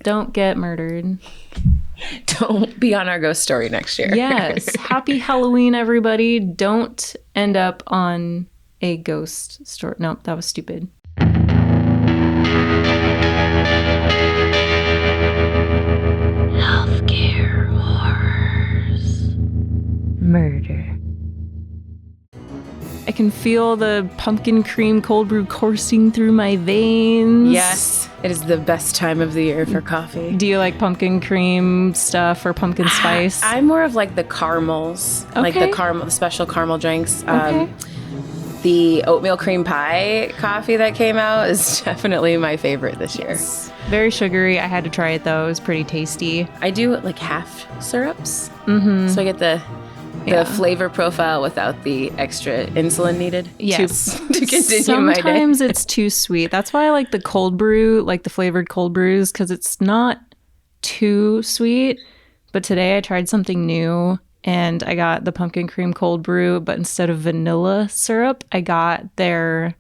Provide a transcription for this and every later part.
Don't get murdered. Don't be on our ghost story next year. Yes. Happy Halloween, everybody. Don't end up on a ghost story. Nope, that was stupid. Healthcare horrors. Murder. I can feel the pumpkin cream cold brew coursing through my veins. Yes, it is the best time of the year for coffee. Do you like pumpkin cream stuff or pumpkin spice? I'm more of like the caramels, like the special caramel drinks. Okay. The oatmeal cream pie coffee that came out is definitely my favorite this year. Very sugary. I had to try it though. It was pretty tasty. I do like half syrups. Mm-hmm. So I get the flavor profile without the extra insulin needed yes. to continue my day. Sometimes it's too sweet. That's why I like the cold brew, like the flavored cold brews, because it's not too sweet. But today I tried something new and I got the pumpkin cream cold brew, but instead of vanilla syrup, I got their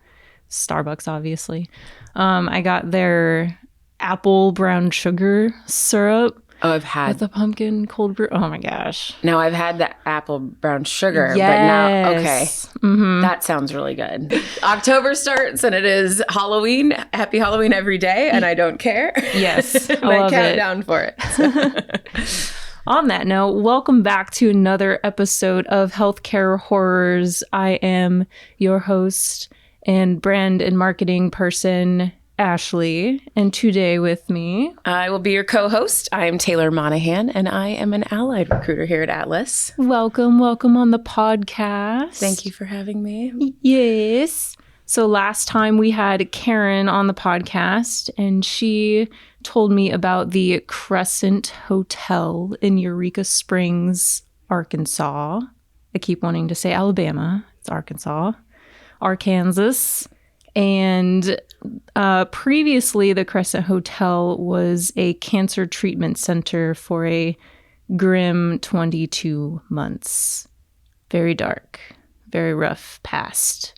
Starbucks, obviously. I got their apple brown sugar syrup. Oh, I've had with the pumpkin cold brew. Oh my gosh. Now I've had the apple brown sugar, yes. but now, okay. Mm-hmm. That sounds really good. October starts and it is Halloween. Happy Halloween every day. And I don't care. Yes. I count down for it. So. On that note, welcome back to another episode of Healthcare Horrors. I am your host and brand and marketing person, Ashley, and today with me, I will be your co-host. I am Taylor Monahan, and I am an allied recruiter here at Atlas. Welcome on the podcast. Thank you for having me. Yes. So last time we had Karen on the podcast, and she told me about the Crescent Hotel in Eureka Springs, Arkansas. I keep wanting to say Alabama. It's Arkansas. Arkansas. And previously, the Crescent Hotel was a cancer treatment center for a grim 22 months. Very dark, very rough past.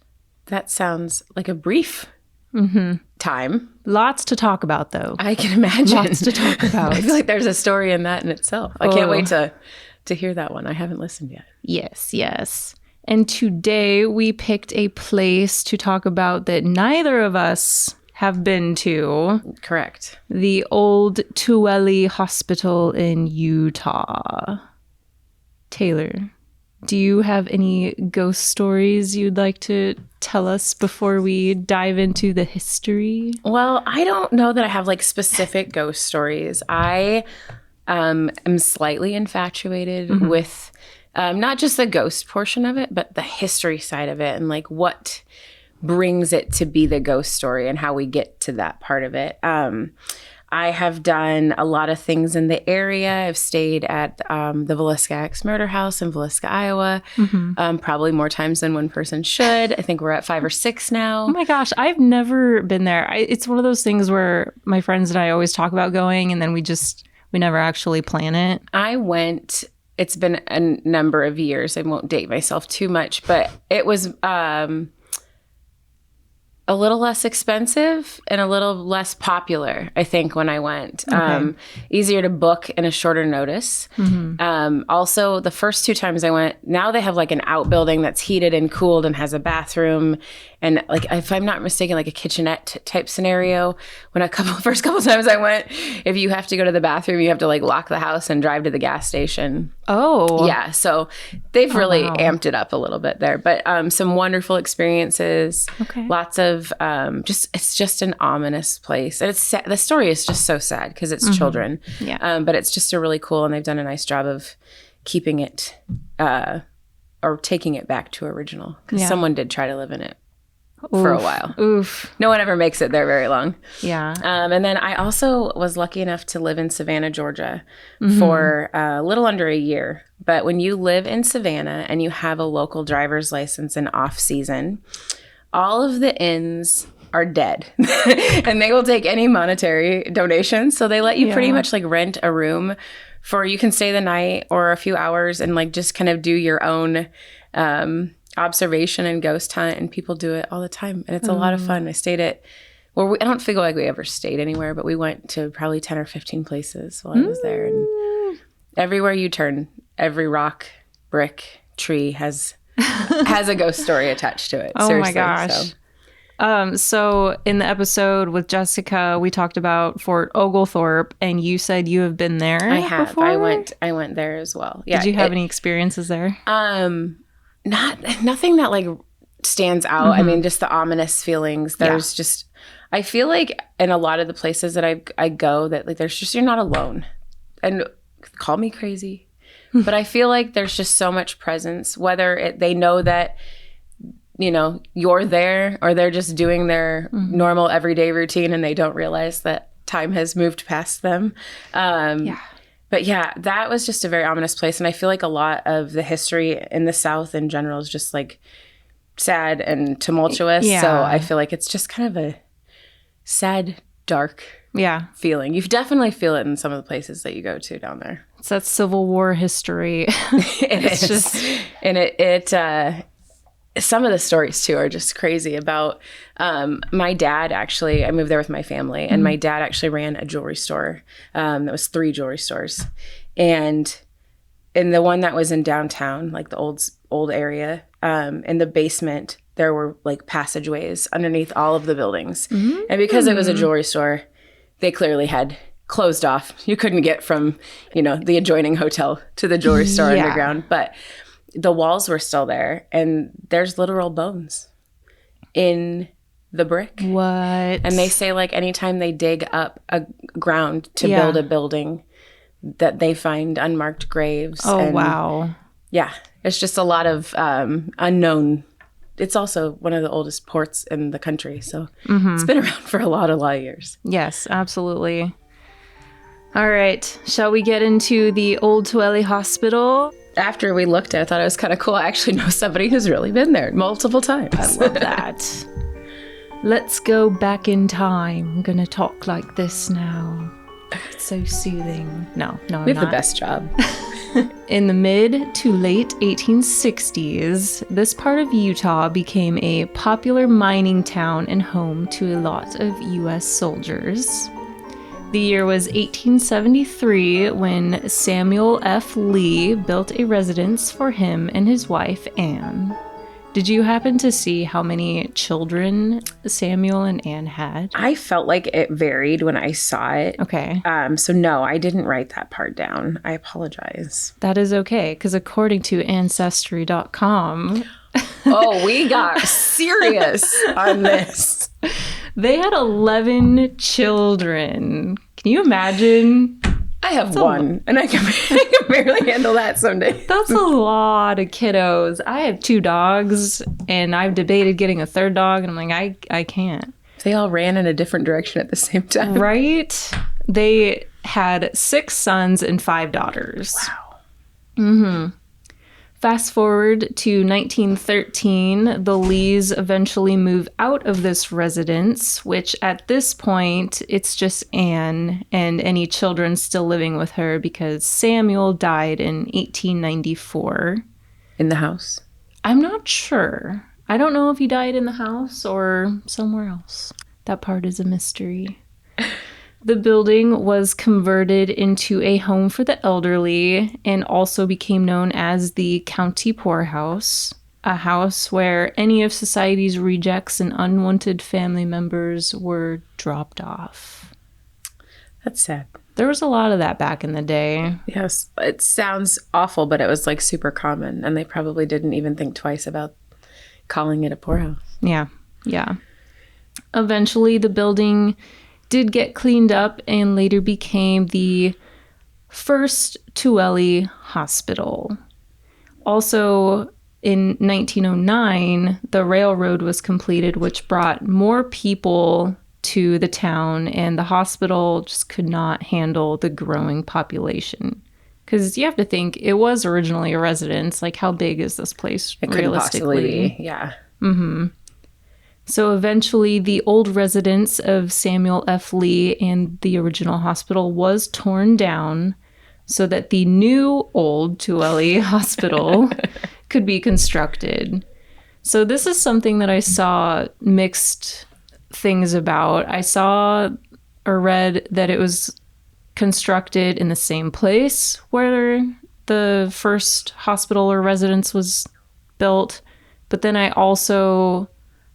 That sounds like a brief time. Lots to talk about, though. I can imagine. Lots to talk about. I feel like there's a story in that in itself. I can't wait to hear that one. I haven't listened yet. Yes. And today we picked a place to talk about that neither of us have been to. Correct. The Old Tooele Hospital in Utah. Taylor, do you have any ghost stories you'd like to tell us before we dive into the history? Well, I don't know that I have like specific ghost stories. I am slightly infatuated with not just the ghost portion of it, but the history side of it and like what brings it to be the ghost story and how we get to that part of it. I have done a lot of things in the area. I've stayed at the Villisca Axe Murder House in Villisca, Iowa, probably more times than one person should. I think we're at 5 or 6 now. Oh my gosh, I've never been there. It's one of those things where my friends and I always talk about going and then we never actually plan it. I went... It's been a number of years. I won't date myself too much, but it was a little less expensive and a little less popular, I think, when I went. Okay. Easier to book in a shorter notice. Also, the first 2 times I went, now they have like an outbuilding that's heated and cooled and has a bathroom. And like, if I'm not mistaken, like a kitchenette type scenario. When first couple times I went, if you have to go to the bathroom, you have to like lock the house and drive to the gas station. Oh. Yeah. So they've really amped it up a little bit there. But some wonderful experiences. Okay. Lots of it's just an ominous place. And it's the story is just so sad because it's children. Yeah. But it's just a really cool, and they've done a nice job of keeping it or taking it back to original because someone did try to live in it. For a while. Oof. No one ever makes it there very long. Yeah. And then I also was lucky enough to live in Savannah, Georgia for a little under a year. But when you live in Savannah and you have a local driver's license in off season, all of the inns are dead and they will take any monetary donations. So they let you pretty much like rent a room for, you can stay the night or a few hours and like just kind of do your own, observation and ghost hunt, and people do it all the time, and it's a lot of fun. I stayed at I don't feel like we ever stayed anywhere, but we went to probably 10 or 15 places while I was there. And everywhere you turn, every rock, brick, tree has a ghost story attached to it. Oh Seriously, my gosh. So in the episode with Jessica, we talked about Fort Oglethorpe, and you said you have been there. I have. Before? I went there as well. Yeah. Did you have any experiences there? Nothing that like stands out. I mean, just the ominous feelings. There's just, I feel like in a lot of the places that I go that like there's just, you're not alone. And call me crazy, but I feel like there's just so much presence, whether they know that, you know, you're there or they're just doing their normal everyday routine and they don't realize that time has moved past them. But yeah, that was just a very ominous place. And I feel like a lot of the history in the South in general is just like sad and tumultuous. Yeah. So I feel like it's just kind of a sad, dark feeling. You definitely feel it in some of the places that you go to down there. It's that Civil War history. It's just, and some of the stories too are just crazy about my dad. Actually, I moved there with my family, and my dad actually ran a jewelry store. That was 3 jewelry stores, and in the one that was in downtown, like the old area, in the basement, there were like passageways underneath all of the buildings, and because it was a jewelry store, they clearly had closed off. You couldn't get from, you know, the adjoining hotel to the jewelry store underground, but the walls were still there, and there's literal bones in the brick. What? And they say like anytime they dig up a ground to build a building, that they find unmarked graves. Oh, wow. Yeah. It's just a lot of unknown. It's also one of the oldest ports in the country. So it's been around for a lot of years. Yes, absolutely. All right. Shall we get into the Old Tooele Hospital? After we looked at it, I thought it was kind of cool. I actually know somebody who's really been there multiple times. I love that. Let's go back in time. I'm going to talk like this now. It's so soothing. No, I'm We have not. the best job. In the mid to late 1860s, this part of Utah became a popular mining town and home to a lot of U.S. soldiers. The year was 1873 when Samuel F. Lee built a residence for him and his wife, Anne. Did you happen to see how many children Samuel and Anne had? I felt like it varied when I saw it. Okay. So no, I didn't write that part down. I apologize. That is okay, because according to Ancestry.com... Oh, we got serious on this. They had 11 children. Can you imagine? I have one, and I can barely handle that someday. That's a lot of kiddos. I have 2 dogs, and I've debated getting a 3rd dog, and I'm like, I can't. They all ran in a different direction at the same time. Right? They had 6 sons and 5 daughters. Wow. Mm-hmm. Fast forward to 1913, the Lees eventually move out of this residence, which at this point, it's just Anne and any children still living with her because Samuel died in 1894. In the house? I'm not sure. I don't know if he died in the house or somewhere else. That part is a mystery. The building was converted into a home for the elderly and also became known as the County Poorhouse, a house where any of society's rejects and unwanted family members were dropped off. That's sad. There was a lot of that back in the day. Yes, it sounds awful, but it was like super common, and they probably didn't even think twice about calling it a poorhouse. Yeah. Eventually, the building did get cleaned up and later became the first Tooele Hospital. Also, in 1909, the railroad was completed, which brought more people to the town, and the hospital just could not handle the growing population. Because you have to think, it was originally a residence. Like, how big is this place It couldn't realistically? possibly be. Yeah. Mm-hmm. So eventually, the old residence of Samuel F. Lee and the original hospital was torn down so that the new Old Tooele Hospital could be constructed. So this is something that I saw mixed things about. I saw or read that it was constructed in the same place where the first hospital or residence was built. But then I also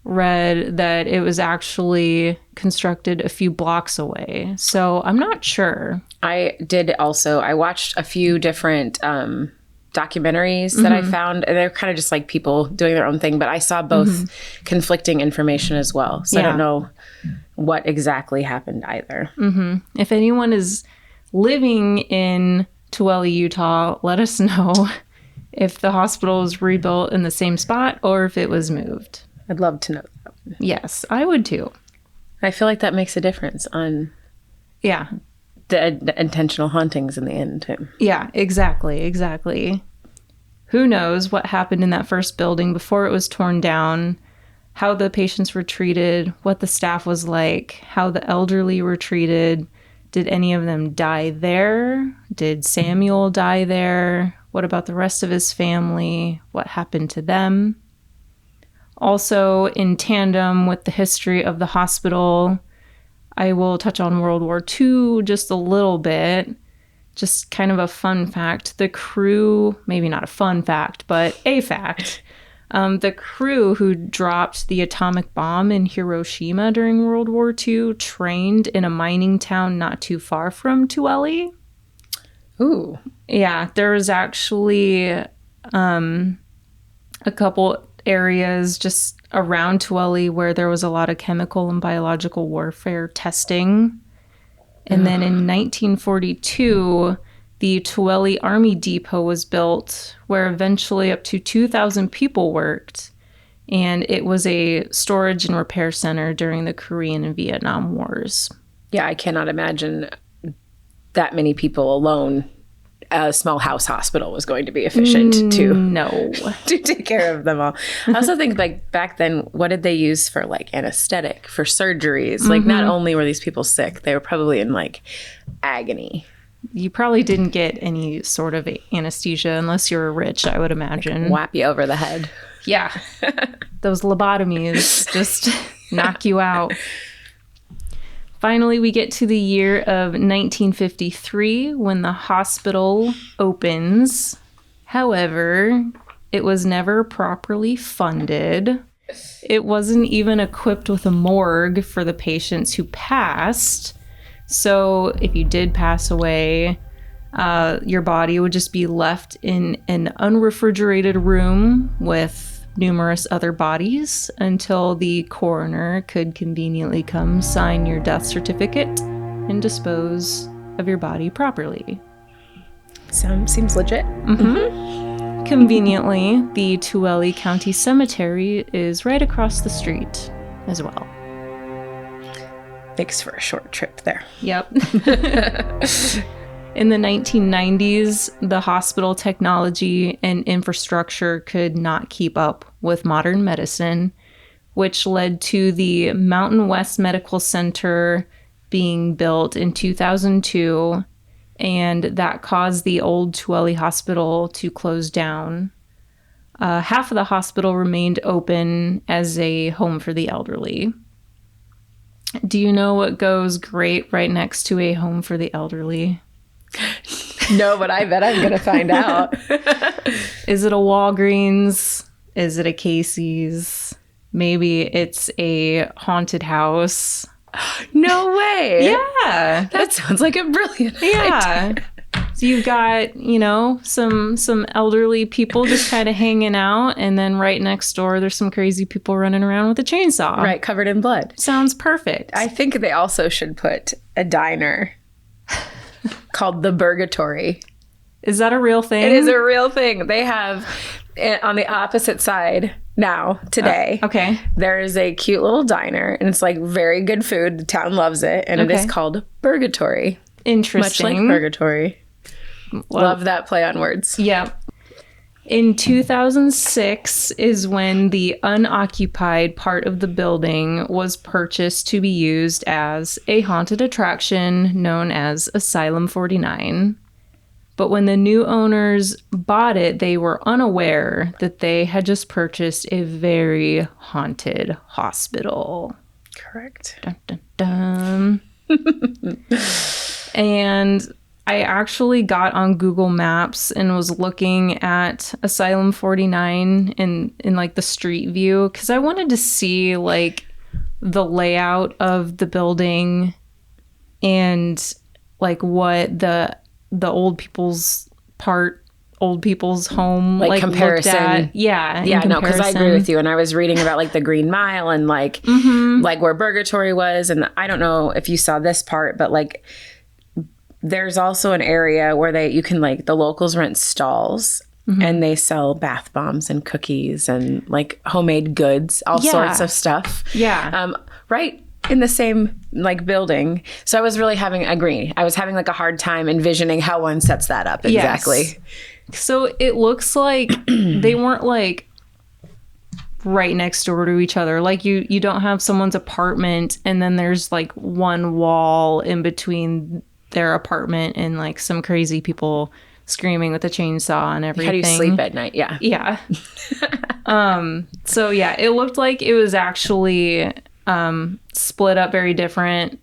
read that it was actually constructed a few blocks away. So I'm not sure. I watched a few different documentaries that I found, and they're kind of just like people doing their own thing, but I saw both conflicting information as well. So I don't know what exactly happened either. If anyone is living in Tooele, Utah, let us know if the hospital was rebuilt in the same spot or if it was moved. I'd love to know that. Yes, I would too. I feel like that makes a difference on the intentional hauntings in the end too. Yeah, exactly. Who knows what happened in that first building before it was torn down, how the patients were treated, what the staff was like, how the elderly were treated. Did any of them die there? Did Samuel die there? What about the rest of his family? What happened to them? Also, in tandem with the history of the hospital, I will touch on World War II just a little bit. Just kind of a fun fact. The crew, maybe not a fun fact, but a fact. The crew who dropped the atomic bomb in Hiroshima during World War II trained in a mining town not too far from Tooele. Ooh. Yeah, there was actually a couple areas just around Tooele where there was a lot of chemical and biological warfare testing. And then in 1942, the Tooele Army Depot was built where eventually up to 2,000 people worked. And it was a storage and repair center during the Korean and Vietnam Wars. Yeah, I cannot imagine that many people alone. A small house hospital was going to be efficient to take care of them all. I also think like back then, what did they use for like anesthetic, for surgeries? Like not only were these people sick, they were probably in like agony. You probably didn't get any sort of anesthesia unless you were rich, I would imagine. Like whap you over the head. Yeah. Those lobotomies just knock you out. Finally, we get to the year of 1953 when the hospital opens. However, it was never properly funded. It wasn't even equipped with a morgue for the patients who passed. So if you did pass away, your body would just be left in an unrefrigerated room with numerous other bodies until the coroner could conveniently come sign your death certificate and dispose of your body properly. Seems legit. Conveniently, the Tooele County Cemetery is right across the street as well. Makes for a short trip there. Yep. In the 1990s, the hospital technology and infrastructure could not keep up with modern medicine, which led to the Mountain West Medical Center being built in 2002, and that caused the Old Tooele Hospital to close down. Half of the hospital remained open as a home for the elderly. Do you know what goes great right next to a home for the elderly? No, but I bet I'm going to find out. Is it a Walgreens? Is it a Casey's? Maybe it's a haunted house. No way. Yeah. That sounds like a brilliant idea. So you've got, some elderly people just kind of hanging out, and then right next door there's some crazy people running around with a chainsaw. Right, covered in blood. Sounds perfect. I think they also should put a diner called the Burgatory. Is that a real thing? It is a real thing. They have on the opposite side now, today. Okay. There is a cute little diner, and it's like very good food. The town loves it, and it is called Burgatory. Interesting. Much like Purgatory. Well, love that play on words. Yeah. In 2006 is when the unoccupied part of the building was purchased to be used as a haunted attraction known as Asylum 49. But when the new owners bought it, they were unaware that they had just purchased a very haunted hospital. Correct. Dun, dun, dun. And I actually got on Google Maps and was looking at Asylum 49 in like the street view because I wanted to see like the layout of the building and like what the old people's home like comparison. Looked at. Yeah. No, because I agree with you. And I was reading about like the Green Mile and like like where Purgatory was, and I don't know if you saw this part, but like there's also an area where you can like the locals rent stalls and they sell bath bombs and cookies and like homemade goods, all sorts of stuff. Yeah. Right in the same like building. So I was really having like a hard time envisioning how one sets that up exactly. Yes. So it looks like they weren't like right next door to each other. Like you don't have someone's apartment and then there's like one wall in between their apartment and like some crazy people screaming with a chainsaw and everything. How do you sleep at night? Yeah. Yeah. So yeah, it looked like it was actually split up very different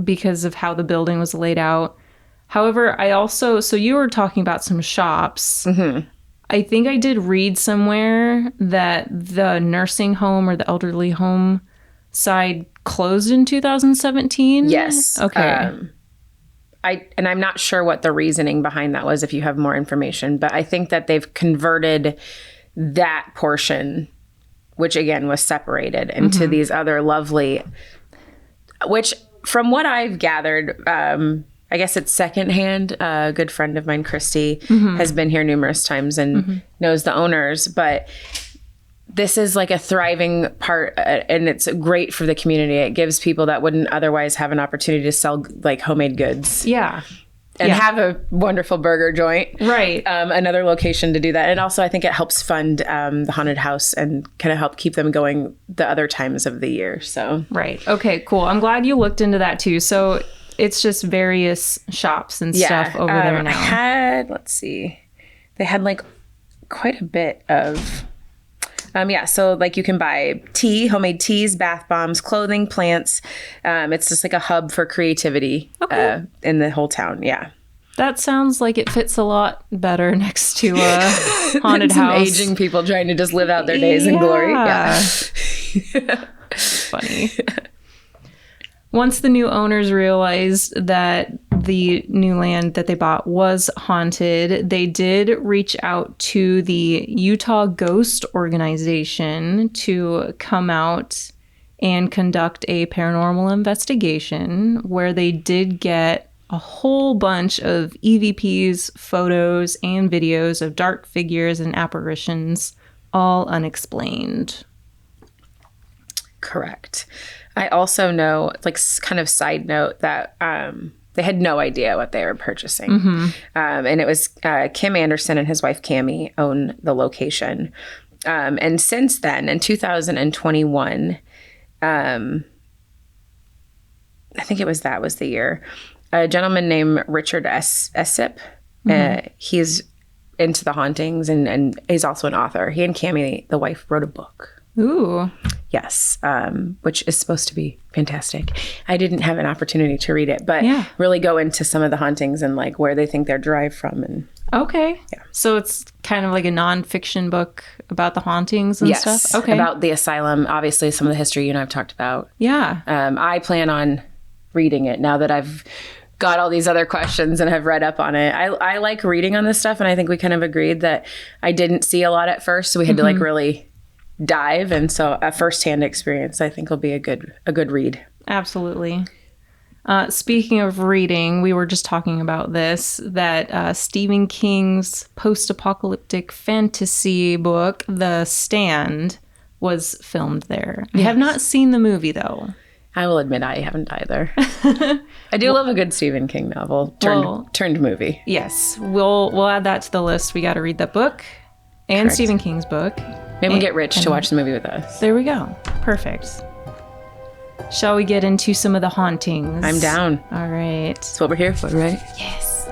because of how the building was laid out. However, so you were talking about some shops. I think I did read somewhere that the nursing home or the elderly home side closed in 2017. Yes. Okay. I'm not sure what the reasoning behind that was if you have more information, but I think that they've converted that portion, which again was separated, into these other lovely, which from what I've gathered, I guess it's secondhand. A good friend of mine, Christy, has been here numerous times and knows the owners, but this is like a thriving part and it's great for the community. It gives people that wouldn't otherwise have an opportunity to sell like homemade goods. Yeah. And have a wonderful burger joint. Right. Another location to do that. And also I think it helps fund the haunted house and kind of help keep them going the other times of the year. So. Right. Okay, cool. I'm glad you looked into that too. So it's just various shops and stuff over there now. Let's see. They had like quite a bit of... so like you can buy tea, homemade teas, bath bombs, clothing, plants. It's just like a hub for creativity in the whole town. Yeah. That sounds like it fits a lot better next to a haunted Some house. aging people trying to just live out their days in glory. Yeah. Funny. Once the new owners realized that the new land that they bought was haunted, they did reach out to the Utah Ghost Organization to come out and conduct a paranormal investigation, where they did get a whole bunch of EVPs, photos, and videos of dark figures and apparitions, all unexplained. Correct. I also know, like, kind of side note, that they had no idea what they were purchasing. And it was Kim Anderson and his wife Cammie own the location. And since then, in 2021, I think that was the year, a gentleman named Richard Essip, he's into the hauntings and he's also an author. He and Cammie, the wife, wrote a book. Ooh. Yes, which is supposed to be fantastic. I didn't have an opportunity to read it, but really go into some of the hauntings and like where they think they're derived from. And okay. Yeah. So it's kind of like a nonfiction book about the hauntings and stuff? Okay. About the asylum, obviously some of the history you and I've talked about. Yeah. I plan on reading it now that I've got all these other questions and have read up on it. I like reading on this stuff, and I think we kind of agreed that I didn't see a lot at first, so we had to like really dive, and so a first-hand experience I think will be a good read. Absolutely. Speaking of reading, we were just talking about this, that Stephen King's post-apocalyptic fantasy book, The Stand, was filmed there. I have not seen the movie though. I will admit I haven't either. I do love a good Stephen King novel turned movie. Yes, we'll add that to the list. We got to read that book and Correct. Stephen King's book. Maybe we'll get Rich to watch the movie with us. There we go. Perfect. Shall we get into some of the hauntings? I'm down. All right. That's what we're here for, right? Yes.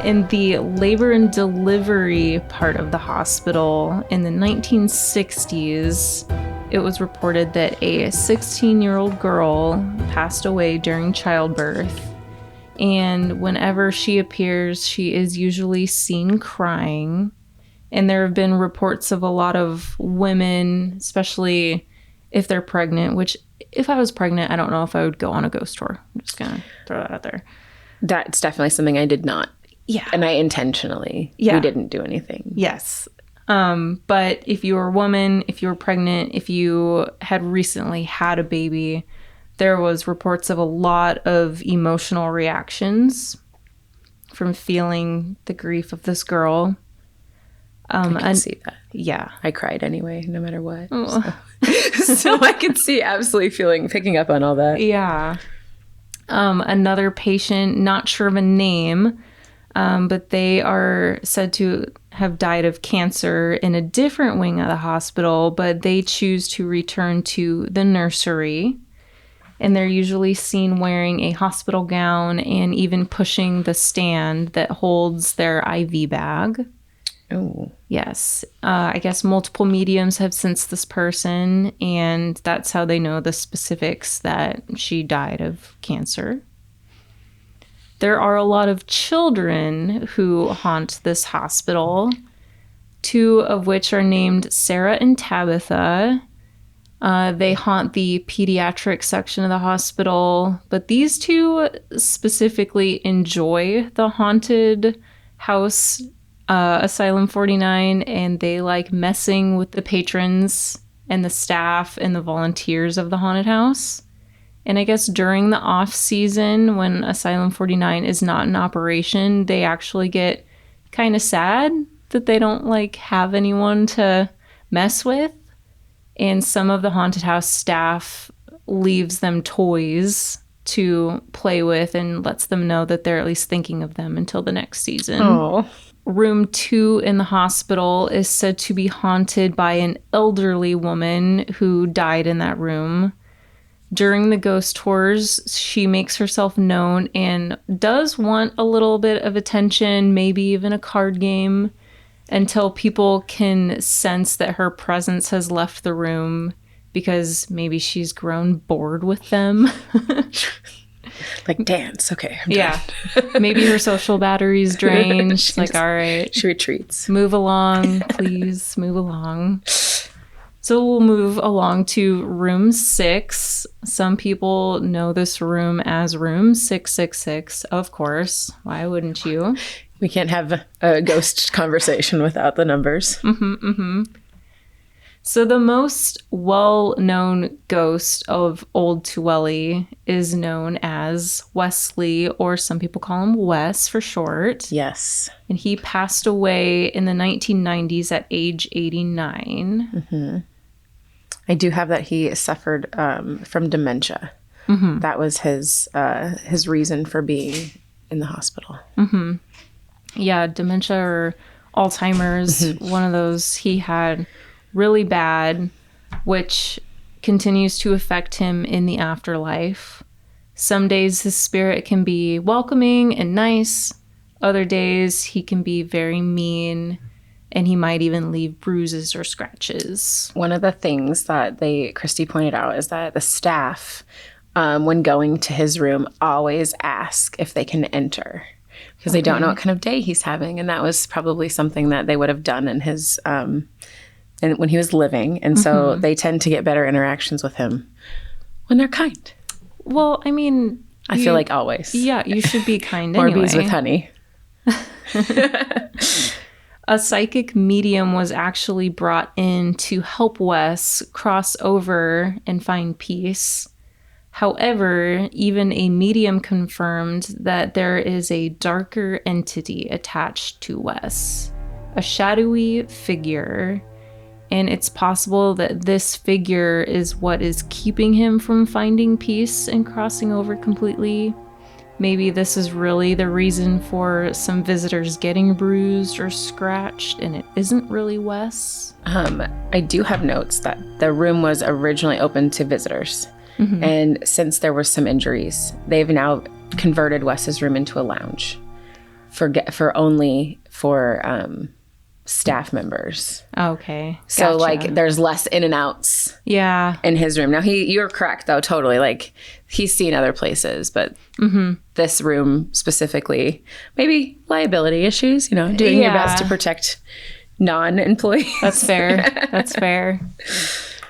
In the labor and delivery part of the hospital in the 1960s, it was reported that a 16-year-old girl passed away during childbirth. And whenever she appears, she is usually seen crying. And there have been reports of a lot of women, especially if they're pregnant, which if I was pregnant, I don't know if I would go on a ghost tour. I'm just going to throw that out there. That's definitely something I did not. Yeah. And I intentionally, we didn't do anything. Yes. But if you were a woman, if you were pregnant, if you had recently had a baby, there was reports of a lot of emotional reactions from feeling the grief of this girl. I can see that. Yeah. I cried anyway, no matter what. Oh. So I can see absolutely picking up on all that. Yeah. Another patient, not sure of a name, but they are said to have died of cancer in a different wing of the hospital, but they choose to return to the nursery. And they're usually seen wearing a hospital gown and even pushing the stand that holds their IV bag. Oh. Yes. I guess multiple mediums have sensed this person, and that's how they know the specifics that she died of cancer. There are a lot of children who haunt this hospital, 2 of which are named Sarah and Tabitha. They haunt the pediatric section of the hospital, but these 2 specifically enjoy the haunted house, Asylum 49, and they like messing with the patrons and the staff and the volunteers of the haunted house. And I guess during the off season, when Asylum 49 is not in operation, they actually get kind of sad that they don't like have anyone to mess with. And some of the haunted house staff leaves them toys to play with and lets them know that they're at least thinking of them until the next season. Oh. Room 2 in the hospital is said to be haunted by an elderly woman who died in that room. During the ghost tours, she makes herself known and does want a little bit of attention, maybe even a card game, until people can sense that her presence has left the room because maybe she's grown bored with them. Like, dance. Okay. I'm done. Maybe her social battery's drained. She's like, all right. She retreats. Move along, please. Move along. So we'll move along to room 6. Some people know this room as room 666, of course. Why wouldn't you? We can't have a ghost conversation without the numbers. So the most well-known ghost of Old Tooele is known as Wesley, or some people call him Wes for short. Yes. And he passed away in the 1990s at age 89. I do have that he suffered from dementia. That was his reason for being in the hospital. Yeah, dementia or Alzheimer's, one of those he had really bad, which continues to affect him in the afterlife. Some days his spirit can be welcoming and nice. Other days he can be very mean, and he might even leave bruises or scratches. One of the things that Christy pointed out is that the staff, when going to his room, always ask if they can enter because they don't know what kind of day he's having. And that was probably something that they would have done in his and when he was living. And so they tend to get better interactions with him when they're kind. Well, I mean, I feel like always. Yeah, you should be kind or anyway. bees with honey. A psychic medium was actually brought in to help Wes cross over and find peace. However, even a medium confirmed that there is a darker entity attached to Wes, a shadowy figure. And it's possible that this figure is what is keeping him from finding peace and crossing over completely. Maybe this is really the reason for some visitors getting bruised or scratched, and it isn't really Wes. I do have notes that the room was originally open to visitors. And since there were some injuries, they've now converted Wes's room into a lounge only for staff members. Okay. So Gotcha. like there's less in and outs Yeah. in his room. Now you're correct though, totally. Like he's seen other places, but this room specifically, maybe liability issues, doing your best to protect non-employees. That's fair. That's fair.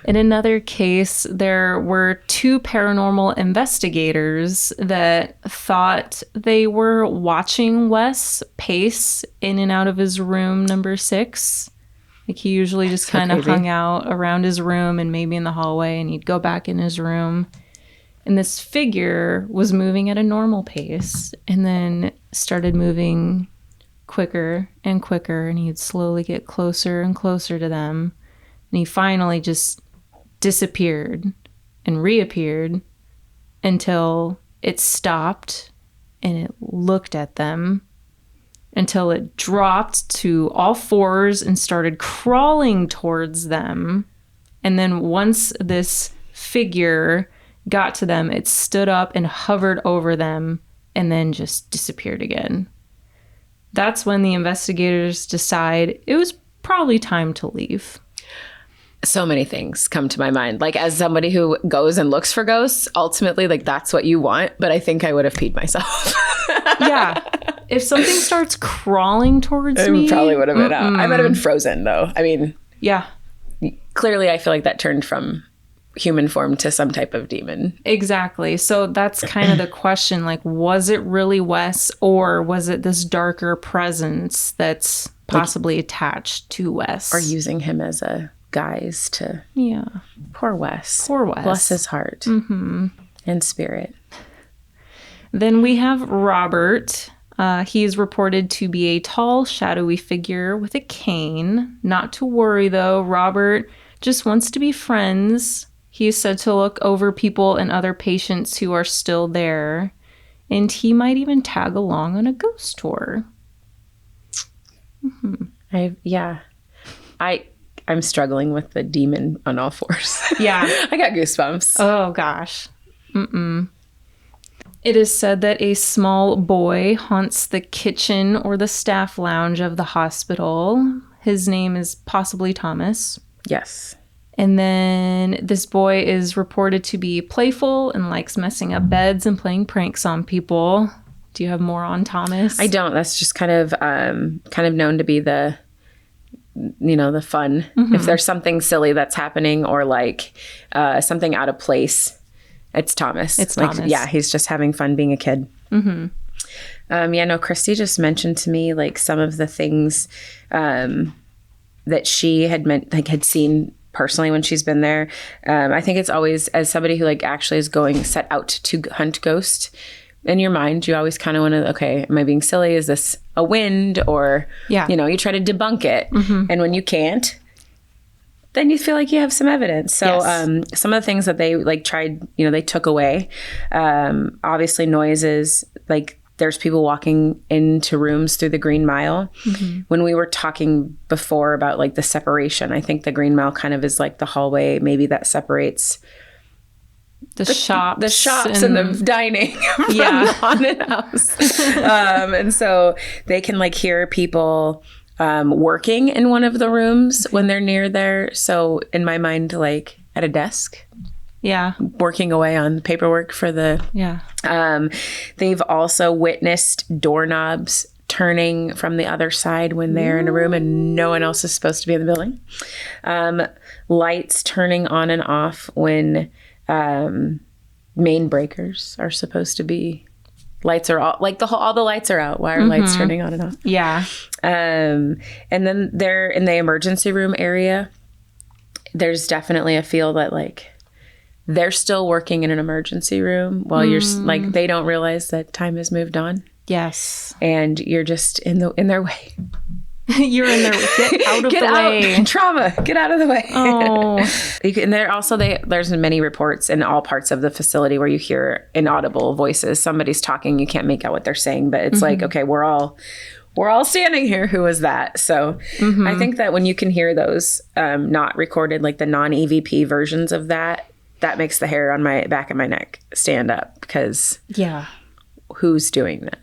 In another case, there were 2 paranormal investigators that thought they were watching Wes pace in and out of his room number 6. Like he usually just kind of hung out around his room and maybe in the hallway, and he'd go back in his room. And this figure was moving at a normal pace and then started moving quicker and quicker, and he'd slowly get closer and closer to them. And he finally just disappeared and reappeared until it stopped and it looked at them until it dropped to all 4s and started crawling towards them. And then once this figure got to them, it stood up and hovered over them and then just disappeared again. That's when the investigators decide it was probably time to leave. So many things come to my mind. Like as somebody who goes and looks for ghosts, ultimately, like that's what you want. But I think I would have peed myself. Yeah. If something starts crawling towards me. I probably would have been out. I might have been frozen though. I mean. Yeah. Clearly, I feel like that turned from human form to some type of demon. Exactly. So that's kind of the question. Like, was it really Wes, or was it this darker presence that's possibly attached to Wes? Or using him as a guise to... Yeah. Poor Wes. Poor Wes. Bless his heart. And spirit. Then we have Robert. He's reported to be a tall, shadowy figure with a cane. Not to worry, though. Robert just wants to be friends. He is said to look over people and other patients who are still there. And he might even tag along on a ghost tour. I'm struggling with the demon on all 4s. Yeah. I got goosebumps. Oh, gosh. It is said that a small boy haunts the kitchen or the staff lounge of the hospital. His name is possibly Thomas. Yes. And then this boy is reported to be playful and likes messing up beds and playing pranks on people. Do you have more on Thomas? I don't. That's just kind of known to be the fun. If there's something silly that's happening or like something out of place, it's Thomas. It's like, Thomas. Yeah, he's just having fun being a kid. Christy just mentioned to me like some of the things that she had seen personally when she's been there. I think it's always, as somebody who like actually is set out to hunt ghosts, in your mind, you always kind of want to, okay, am I being silly? Is this a wind? Or, you try to debunk it. And when you can't, then you feel like you have some evidence. So some of the things that they like tried, they took away, obviously noises, like there's people walking into rooms through the Green Mile. When we were talking before about like the separation, I think the Green Mile kind of is like the hallway maybe that separates the shops and the dining from the haunted house. And so they can like hear people working in one of the rooms when they're near there. So in my mind, like at a desk. Yeah. Working away on paperwork for the... Yeah. They've also witnessed doorknobs turning from the other side when they're in a room and no one else is supposed to be in the building. Lights turning on and off when main breakers are supposed to be... Lights are all... Like all the lights are out. Why are lights turning on and off? Yeah. And then they're in the emergency room area. There's definitely a feel that like... They're still working in an emergency room while you're like, they don't realize that time has moved on. Yes. And you're just in their way. You're in their get out of get the out. way. Trauma. Get out of the way. Oh. And there's many reports in all parts of the facility where you hear inaudible voices. Somebody's talking, you can't make out what they're saying, but it's like, okay, we're all standing here. Who was that? So I think that when you can hear those not recorded, like the non-EVP versions of that makes the hair on my back of my neck stand up because who's doing that?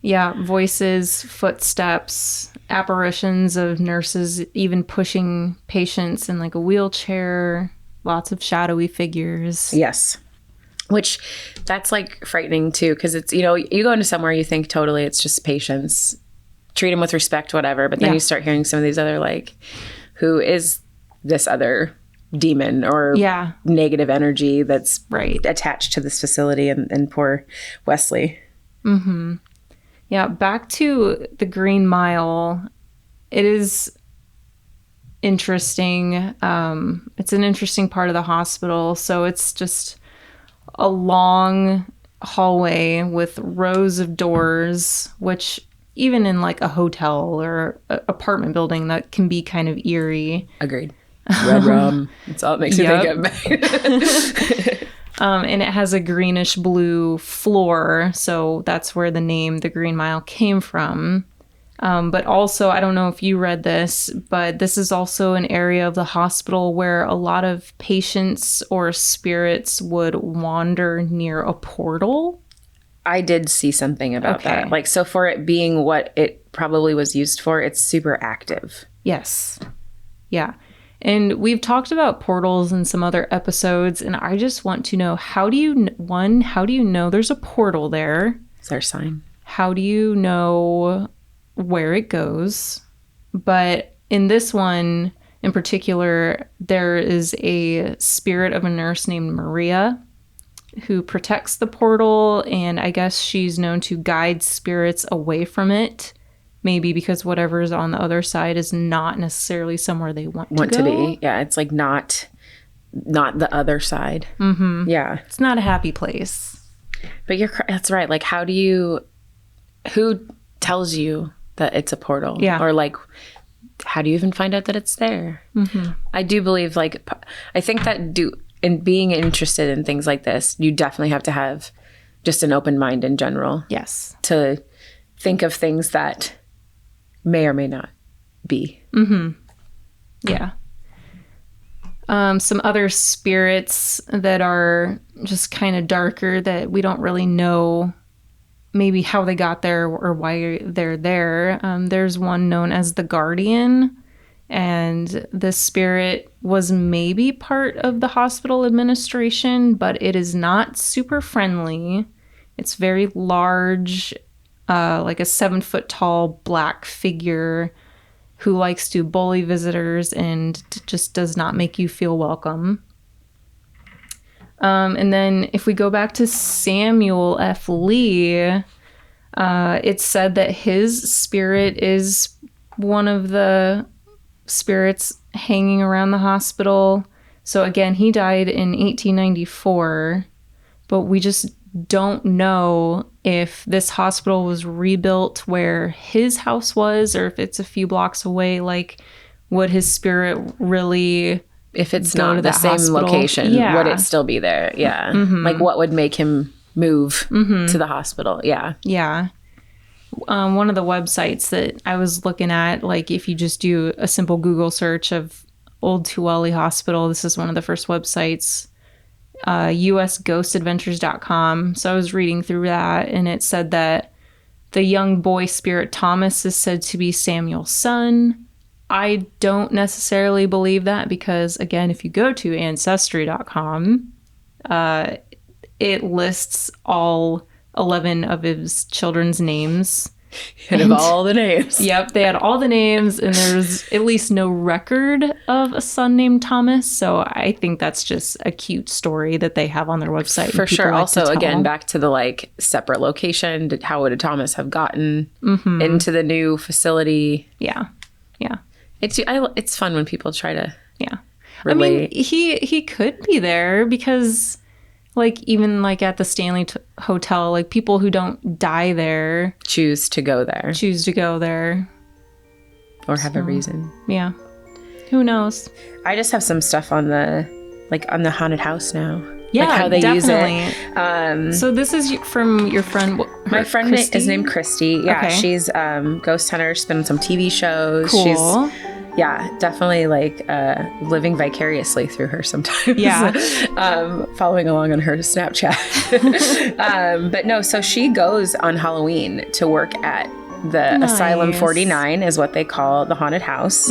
Yeah, voices, footsteps, apparitions of nurses even pushing patients in like a wheelchair, lots of shadowy figures. Yes. Which that's like frightening too, because it's, you go into somewhere, you think totally it's just patients, treat them with respect, whatever. But then you start hearing some of these other like, who is this other demon or negative energy that's attached to this facility and poor Wesley. Mm-hmm. Yeah, back to the Green Mile. It is interesting. It's an interesting part of the hospital. So it's just a long hallway with rows of doors, which even in like a hotel or apartment building, that can be kind of eerie. Agreed. Red rum. That's all it makes me think of. And it has a greenish blue floor. So that's where the name, the Green Mile, came from. But also, I don't know if you read this, but this is also an area of the hospital where a lot of patients or spirits would wander near a portal. I did see something about that. Like, so for it being what it probably was used for, it's super active. Yes. Yeah. And we've talked about portals in some other episodes, and I just want to know, how do you know there's a portal there? Is there a sign? How do you know where it goes? But in this one in particular, there is a spirit of a nurse named Maria who protects the portal, and I guess she's known to guide spirits away from it. Maybe because whatever's on the other side is not necessarily somewhere they want to be. Yeah, it's like not the other side. Mm-hmm. Yeah. It's not a happy place. But that's right. Like, who tells you that it's a portal? Yeah. Or like, how do you even find out that it's there? Mm-hmm. I do believe, like, I think that in being interested in things like this, you definitely have to have just an open mind in general. Yes. To think of things that may or may not be. Mm-hmm. Yeah. Some other spirits that are just kind of darker that we don't really know maybe how they got there or why they're there. There's one known as the Guardian, and this spirit was maybe part of the hospital administration, but it is not super friendly. It's very large, like a 7-foot tall black figure who likes to bully visitors and just does not make you feel welcome. And then if we go back to Samuel F. Lee, it's said that his spirit is one of the spirits hanging around the hospital. So again, he died in 1894, but we just don't know if this hospital was rebuilt where his house was or if it's a few blocks away. Like, would his spirit really, if it's not the same location, would it still be there? Yeah. Mm-hmm. Like, what would make him move to the hospital? Yeah. Yeah. One of the websites that I was looking at, like if you just do a simple Google search of Old Tooele Hospital, this is one of the first websites, usghostadventures.com. So I was reading through that, and it said that the young boy spirit Thomas is said to be Samuel's son. I don't necessarily believe that because, again, if you go to ancestry.com, it lists all 11 of his children's names. And of all the names. Yep, they had all the names, and there's at least no record of a son named Thomas. So I think that's just a cute story that they have on their website. For sure. Like, also, again, back to the like separate location. How would Thomas have gotten into the new facility? Yeah, yeah. It's fun when people try to I relate. mean, he could be there because, like, even like at the Stanley Hotel, like people who don't die there choose to go there or have a reason. Yeah, who knows? I just have some stuff on the haunted house now. Yeah, like how they definitely. use it. So this is from your friend. My friend is named Christy. Yeah, okay. She's ghost hunter. She's been on some TV shows. Cool. yeah, definitely like living vicariously through her sometimes. Yeah. Following along on her Snapchat. But no, so she goes on Halloween to work at the Nice. Asylum 49 is what they call the haunted house.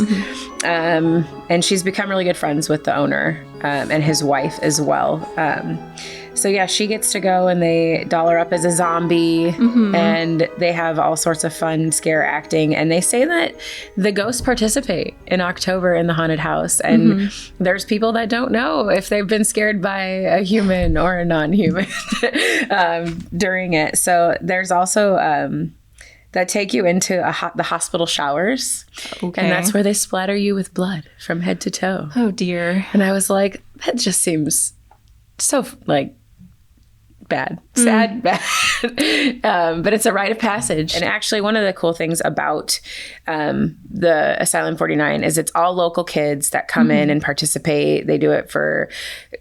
And she's become really good friends with the owner and his wife as well. So yeah, she gets to go and they doll her up as a zombie and they have all sorts of fun scare acting. And they say that the ghosts participate in October in the haunted house. And there's people that don't know if they've been scared by a human or a non-human during it. So there's also that take you into the hospital showers. Okay. And that's where they splatter you with blood from head to toe. Oh, dear. And I was like, that just seems so like bad, sad, bad. But it's a rite of passage. And actually one of the cool things about the Asylum 49 is it's all local kids that come in and participate. They do it for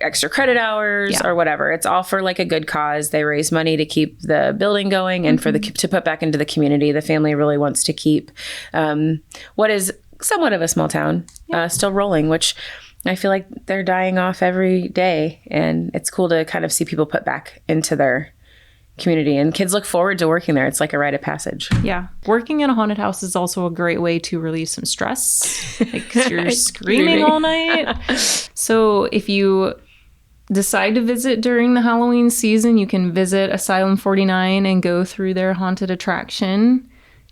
extra credit hours or whatever. It's all for like a good cause. They raise money to keep the building going and for to put back into the community. The family really wants to keep what is somewhat of a small town still rolling, which I feel like they're dying off every day, and it's cool to kind of see people put back into their community, and kids look forward to working there. It's like a rite of passage. Yeah. Working in a haunted house is also a great way to release some stress because you're screaming all night. So if you decide to visit during the Halloween season, you can visit Asylum 49 and go through their haunted attraction.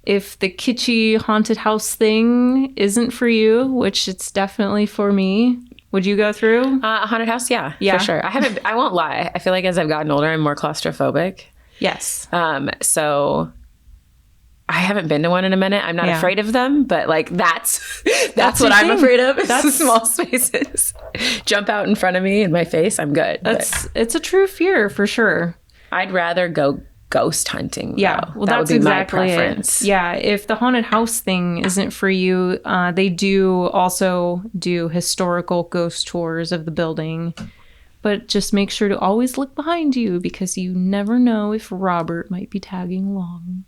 If the kitschy haunted house thing isn't for you, which it's definitely for me, would you go through? A haunted house? Yeah, for sure. I won't lie. I feel like as I've gotten older, I'm more claustrophobic. Yes. So I haven't been to one in a minute. I'm not afraid of them, but like that's what I'm afraid of. It's the small spaces. Jump out in front of me in my face, I'm good. It's a true fear for sure. I'd rather go ghost hunting. Yeah, though. well, that that's would be exactly my preference. it. Yeah, if the haunted house thing isn't for you, they do also do historical ghost tours of the building. But just make sure to always look behind you because you never know if Robert might be tagging along.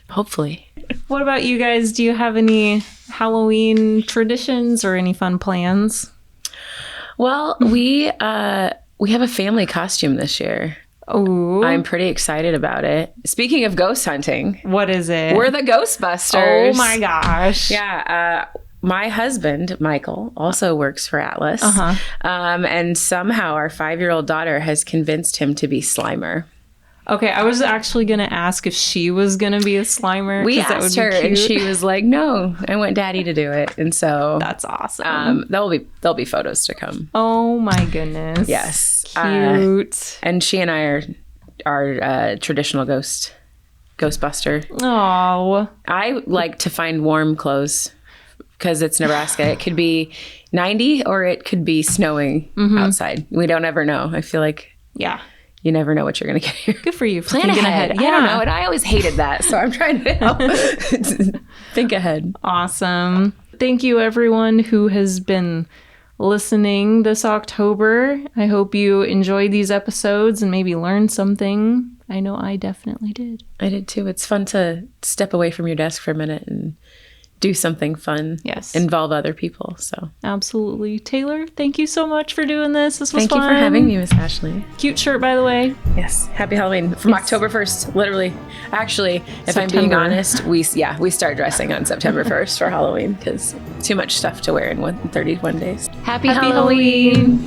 Hopefully. What about you guys? Do you have any Halloween traditions or any fun plans? Well, we have a family costume this year. Oh, I'm pretty excited about it. Speaking of ghost hunting, what is it? we're the Ghostbusters. Oh my gosh. Yeah. My husband, Michael, also works for Atlas. And somehow our 5-year-old daughter has convinced him to be Slimer. Okay, I was actually going to ask if she was going to be a Slimer. We 'cause that asked would her be cute. and she was like, no, I want Daddy to do it. And so That's awesome. there'll be photos to come. Oh my goodness. Yes. Cute. And she and I are traditional Ghostbuster. Oh. I like to find warm clothes because it's Nebraska. It could be 90 or it could be snowing outside. We don't ever know. I feel like Yeah. you never know what you're going to get here. Good for you for Plan thinking ahead. ahead. I don't know. And I always hated that. So I'm trying to help think ahead. Awesome. Thank you, everyone who has been listening this October. I hope you enjoyed these episodes and maybe learned something. I know I definitely did. I did too. It's fun to step away from your desk for a minute and do something fun. Yes. Involve other people. So Absolutely. Taylor, thank you so much for doing this. This was thank fun. you for having me, Miss Ashley. Cute shirt, by the way. Yes. Happy Halloween from October 1st, literally. Actually, if I'm being September. honest, we start dressing on September 1st for Halloween because too much stuff to wear in 31 days. Happy Halloween.